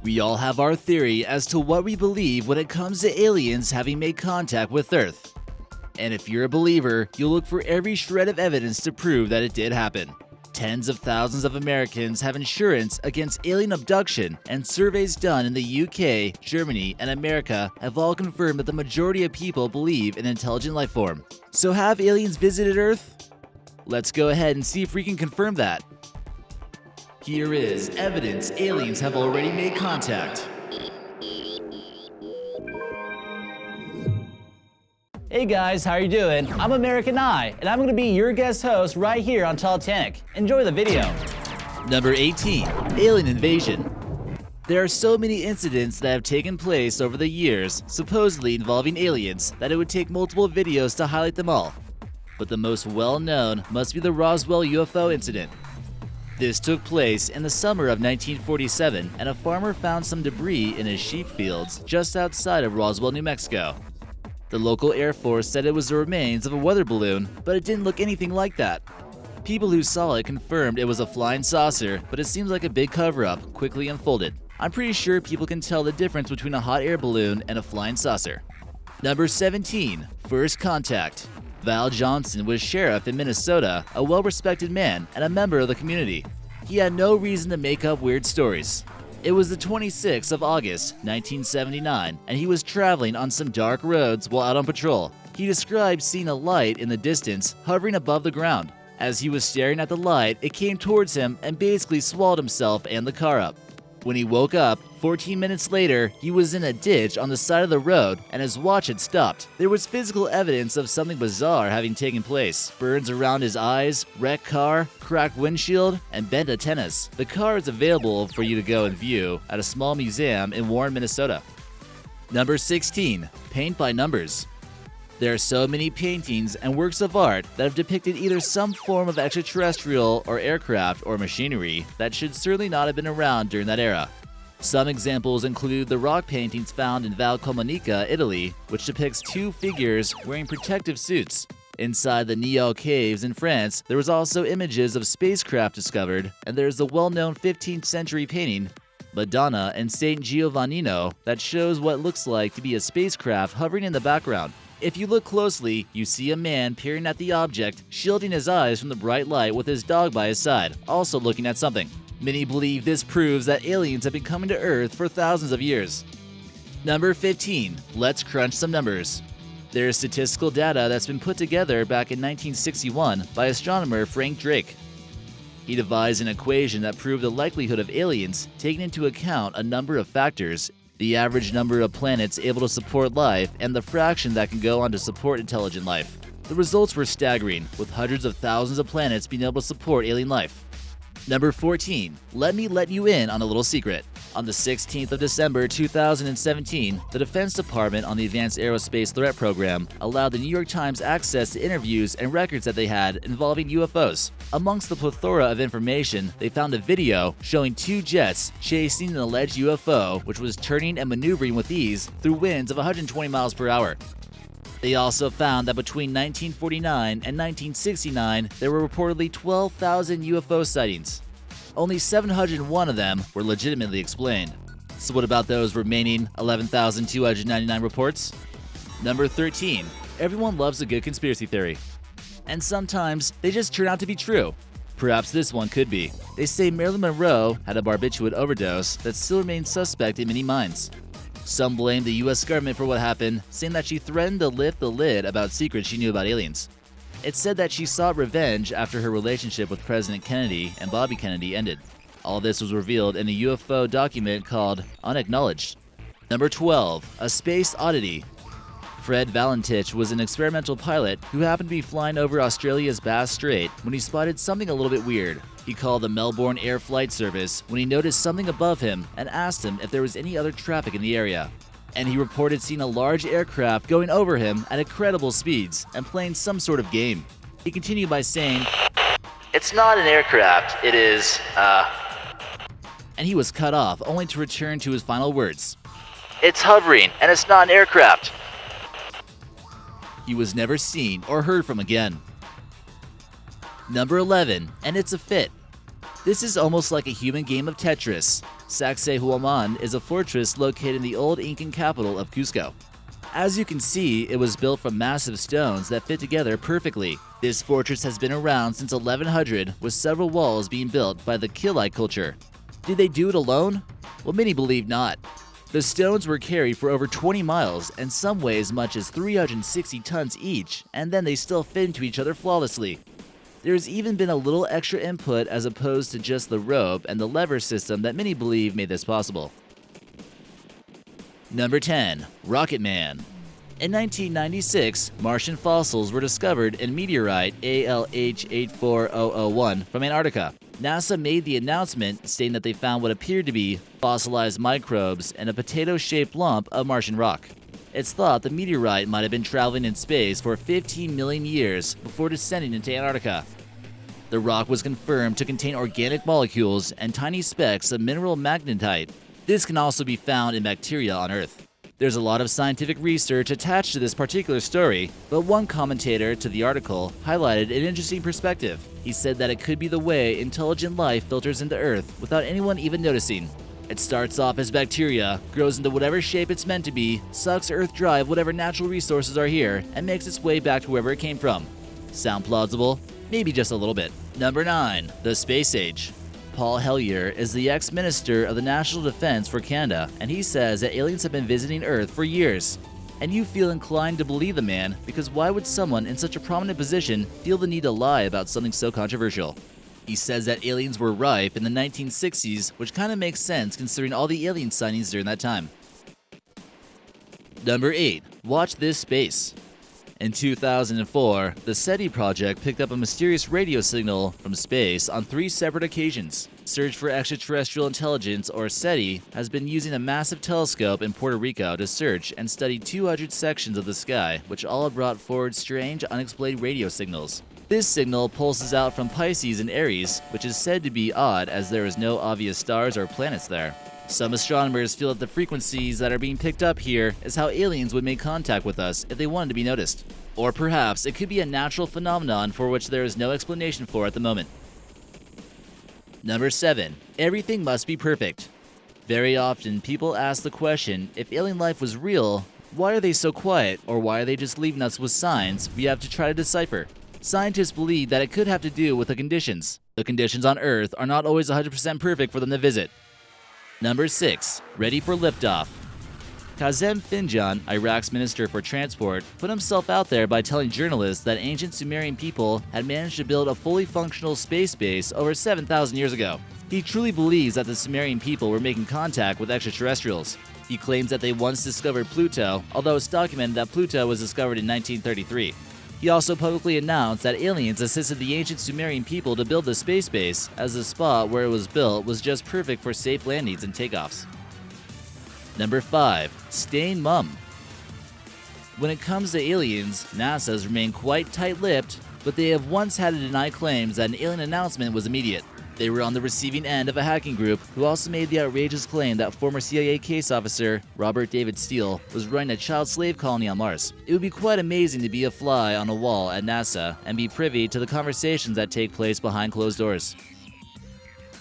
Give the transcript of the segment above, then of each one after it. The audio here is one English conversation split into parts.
We all have our theory as to what we believe when it comes to aliens having made contact with Earth. And if you're a believer, you'll look for every shred of evidence to prove that it did happen. Tens of thousands of Americans have insurance against alien abduction, and surveys done in the UK, Germany, and America have all confirmed that the majority of people believe in intelligent life form. So have aliens visited Earth? Let's go ahead and see if we can confirm that. Here is evidence aliens have already made contact. Hey guys, how are you doing? I'm American Eye, and I'm going to be your guest host right here on Titanic. Enjoy the video. Number 18. Alien invasion. There are so many incidents that have taken place over the years, supposedly involving aliens, that it would take multiple videos to highlight them all. But the most well-known must be the Roswell UFO incident. This took place in the summer of 1947, and a farmer found some debris in his sheep fields just outside of Roswell, New Mexico. The local Air Force said it was the remains of a weather balloon, but it didn't look anything like that. People who saw it confirmed it was a flying saucer, but it seems like a big cover-up quickly unfolded. I'm pretty sure people can tell the difference between a hot air balloon and a flying saucer. Number 17. First contact. Val Johnson was sheriff in Minnesota, a well-respected man and a member of the community. He had no reason to make up weird stories. It was the 26th of August, 1979, and he was traveling on some dark roads while out on patrol. He described seeing a light in the distance hovering above the ground. As he was staring at the light, it came towards him and basically swallowed himself and the car up. When he woke up, 14 minutes later, he was in a ditch on the side of the road and his watch had stopped. There was physical evidence of something bizarre having taken place. Burns around his eyes, wrecked car, cracked windshield, and bent antennas. The car is available for you to go and view at a small museum in Warren, Minnesota. Number 16. Paint by numbers. There are so many paintings and works of art that have depicted either some form of extraterrestrial or aircraft or machinery that should certainly not have been around during that era. Some examples include the rock paintings found in Val Camonica, Italy, which depicts two figures wearing protective suits. Inside the Niel caves in France, there was also images of spacecraft discovered, and there's the well-known 15th century painting, Madonna and Saint Giovannino, that shows what looks like to be a spacecraft hovering in the background. If you look closely, you see a man peering at the object, shielding his eyes from the bright light with his dog by his side, also looking at something. Many believe this proves that aliens have been coming to Earth for thousands of years. Number 15. Let's crunch some numbers. There is statistical data that's been put together back in 1961 by astronomer Frank Drake. He devised an equation that proved the likelihood of aliens, taking into account a number of factors: the average number of planets able to support life, and the fraction that can go on to support intelligent life. The results were staggering, with hundreds of thousands of planets being able to support alien life. Number 14. Let me let you in on a little secret. On the 16th of December 2017, the Defense Department on the Advanced Aerospace Threat Program allowed the New York Times access to interviews and records that they had involving UFOs. Amongst the plethora of information, they found a video showing two jets chasing an alleged UFO, which was turning and maneuvering with ease through winds of 120 miles per hour. They also found that between 1949 and 1969, there were reportedly 12,000 UFO sightings. Only 701 of them were legitimately explained. So what about those remaining 11,299 reports? Number 13. Everyone loves a good conspiracy theory. And sometimes they just turn out to be true. Perhaps this one could be. They say Marilyn Monroe had a barbiturate overdose that still remains suspect in many minds. Some blame the US government for what happened, saying that she threatened to lift the lid about secrets she knew about aliens. It's said that she sought revenge after her relationship with President Kennedy and Bobby Kennedy ended. All this was revealed in a UFO document called Unacknowledged. Number 12. A Space Oddity. Fred Valentich was an experimental pilot who happened to be flying over Australia's Bass Strait when he spotted something a little bit weird. He called the Melbourne Air Flight Service when he noticed something above him and asked him if there was any other traffic in the area. And he reported seeing a large aircraft going over him at incredible speeds and playing some sort of game. He continued by saying, "It's not an aircraft, it is, And he was cut off, only to return to his final words. "It's hovering, and it's not an aircraft." He was never seen or heard from again. Number 11, and it's a fit. This is almost like a human game of Tetris. Sacsayhuaman is a fortress located in the old Incan capital of Cusco. As you can see, it was built from massive stones that fit together perfectly. This fortress has been around since 1100, with several walls being built by the Kilite culture. Did they do it alone? Well, many believe not. The stones were carried for over 20 miles, and some weigh as much as 360 tons each, and then they still fit into each other flawlessly. There's even been a little extra input as opposed to just the rope and the lever system that many believe made this possible. Number 10. Rocket Man. In 1996, Martian fossils were discovered in meteorite ALH84001 from Antarctica. NASA made the announcement stating that they found what appeared to be fossilized microbes in a potato-shaped lump of Martian rock. It's thought the meteorite might have been traveling in space for 15 million years before descending into Antarctica. The rock was confirmed to contain organic molecules and tiny specks of mineral magnetite. This can also be found in bacteria on Earth. There's a lot of scientific research attached to this particular story, but one commentator to the article highlighted an interesting perspective. He said that it could be the way intelligent life filters into Earth without anyone even noticing. It starts off as bacteria, grows into whatever shape it's meant to be, sucks Earth dry of whatever natural resources are here, and makes its way back to wherever it came from. Sound plausible? Maybe just a little bit. Number 9. The Space Age. Paul Hellyer is the ex-minister of the National Defense for Canada, and he says that aliens have been visiting Earth for years. And you feel inclined to believe the man, because why would someone in such a prominent position feel the need to lie about something so controversial? He says that aliens were rife in the 1960s, which kind of makes sense considering all the alien sightings during that time. Number 8. Watch This Space. In 2004, the SETI project picked up a mysterious radio signal from space on 3 separate occasions. Search for Extraterrestrial Intelligence, or SETI, has been using a massive telescope in Puerto Rico to search and study 200 sections of the sky, which all have brought forward strange, unexplained radio signals. This signal pulses out from Pisces and Aries, which is said to be odd as there is no obvious stars or planets there. Some astronomers feel that the frequencies that are being picked up here is how aliens would make contact with us if they wanted to be noticed. Or perhaps it could be a natural phenomenon for which there is no explanation for at the moment. Number 7. Everything must be perfect. Very often people ask the question, if alien life was real, why are they so quiet, or why are they just leaving us with signs we have to try to decipher? Scientists believe that it could have to do with the conditions. The conditions on Earth are not always 100% perfect for them to visit. Number 6. Ready for liftoff. Kazem Finjan, Iraq's Minister for Transport, put himself out there by telling journalists that ancient Sumerian people had managed to build a fully functional space base over 7,000 years ago. He truly believes that the Sumerian people were making contact with extraterrestrials. He claims that they once discovered Pluto, although it's documented that Pluto was discovered in 1933. He also publicly announced that aliens assisted the ancient Sumerian people to build the space base, as the spot where it was built was just perfect for safe landings and takeoffs. Number 5. Staying mum. When it comes to aliens, NASA has remained quite tight-lipped, but they have once had to deny claims that an alien announcement was immediate. They were on the receiving end of a hacking group who also made the outrageous claim that former CIA case officer Robert David Steele was running a child slave colony on Mars. It would be quite amazing to be a fly on a wall at NASA and be privy to the conversations that take place behind closed doors.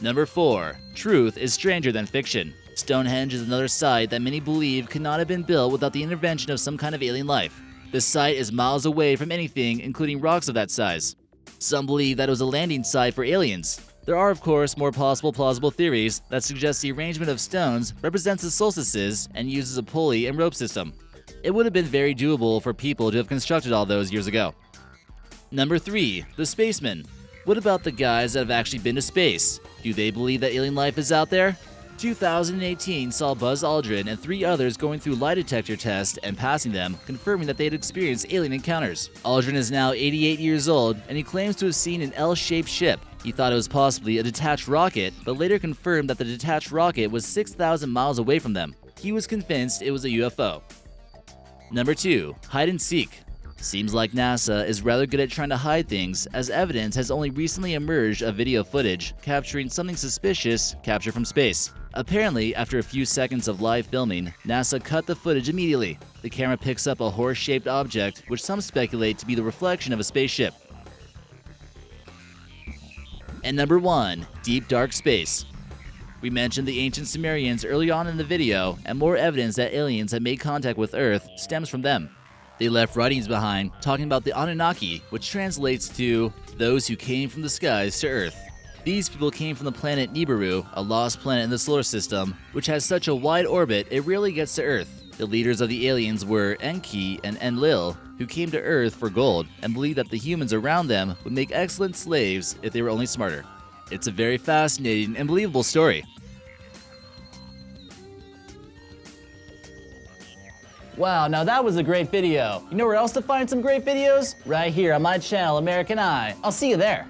Number 4. Truth is stranger than fiction. Stonehenge is another site that many believe could not have been built without the intervention of some kind of alien life. The site is miles away from anything, including rocks of that size. Some believe that it was a landing site for aliens. There are, of course, more possible plausible theories that suggest the arrangement of stones represents the solstices and uses a pulley and rope system. It would have been very doable for people to have constructed all those years ago. Number 3. The Spaceman. What about the guys that have actually been to space? Do they believe that alien life is out there? 2018 saw Buzz Aldrin and 3 others going through lie detector tests and passing them, confirming that they had experienced alien encounters. Aldrin is now 88 years old, and he claims to have seen an L-shaped ship. He thought it was possibly a detached rocket, but later confirmed that the detached rocket was 6,000 miles away from them. He was convinced it was a UFO. Number 2. Hide and seek. Seems like NASA is rather good at trying to hide things, as evidence has only recently emerged of video footage capturing something suspicious captured from space. Apparently, after a few seconds of live filming, NASA cut the footage immediately. The camera picks up a horse-shaped object, which some speculate to be the reflection of a spaceship. And number 1. Deep dark space. We mentioned the ancient Sumerians early on in the video, and more evidence that aliens had made contact with Earth stems from them. They left writings behind talking about the Anunnaki, which translates to those who came from the skies to Earth. These people came from the planet Nibiru, a lost planet in the solar system, which has such a wide orbit it rarely gets to Earth. The leaders of the aliens were Enki and Enlil, who came to Earth for gold and believed that the humans around them would make excellent slaves if they were only smarter. It's a very fascinating and believable story. Wow, now that was a great video. You know where else to find some great videos? Right here on my channel, American Eye. I'll see you there.